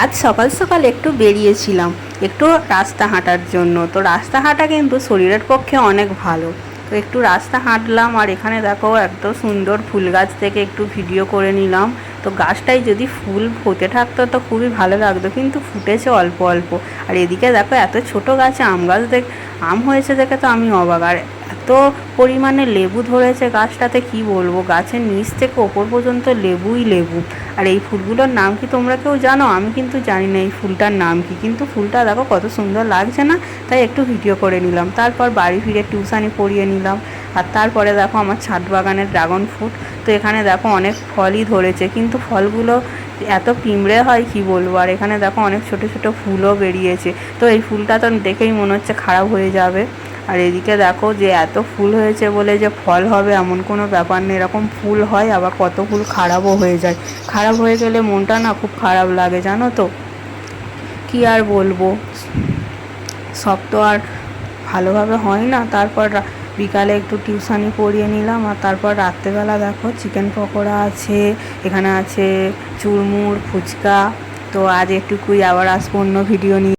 আজ সকাল সকাল একটু বেরিয়েছিলাম একটু রাস্তা হাঁটার জন্য। তো রাস্তা হাঁটা কিন্তু শরীরের পক্ষে অনেক ভালো। তো একটু রাস্তা হাঁটলাম আর এখানে দেখো এত সুন্দর ফুল গাছ থেকে একটু ভিডিও করে নিলাম। তো গাছটায় যদি ফুল ফুটে থাকতো তো খুবই ভালো লাগতো, কিন্তু ফুটেছে অল্প অল্প। আর এদিকে দেখো এত ছোট গাছে আম গাছ আম হয়েছে দেখে তো আমি অবাক। আর এত পরিমাণে লেবু ধরেছে গাছটাতে, কি বলবো, গাছের নিচ থেকে ওপর পর্যন্ত লেবুই লেবু। আর এই ফুলগুলোর নাম কি তোমরা কেউ জানো? আমি কিন্তু জানি না এই ফুলটার নাম কি, কিন্তু ফুলটা দেখো কত সুন্দর লাগছে না, তাই একটু ভিডিও করে নিলাম। তারপর বাড়ি ফিরে টিউশানি পড়িয়ে নিলাম। আর তারপরে দেখো আমার ছাদ বাগানের ড্রাগন ফ্রুট। তো এখানে দেখো অনেক ফলই ধরেছে, কিন্তু ফলগুলো এত পিঁমড়ে হয় কি বলবো। আর এখানে দেখো অনেক ছোট ছোট ফুলও বেরিয়েছে। তো এই ফুলটা তো দেখেই মনে হচ্ছে খারাপ হয়ে যাবে। আর এদিকে দেখো যে এত ফুল হয়েছে বলে যে ফল হবে এমন কোনো ব্যাপার নেই। এরকম ফুল হয়, আবার কত ফুল খারাপও হয়ে যায়। খারাপ হয়ে গেলে মনটা না খুব খারাপ লাগে, জানো তো। কি আর বলবো, সব তো আর ভালোভাবে হয় না। তারপর বিকালে একটু টিউশানি পড়িয়ে নিলাম। আর তারপর রাত্রেবেলা দেখো চিকেন পকোড়া আছে, এখানে আছে চুরমুর ফুচকা। তো আজ একটুকুই, আবার আসবো অন্য ভিডিও নিয়ে।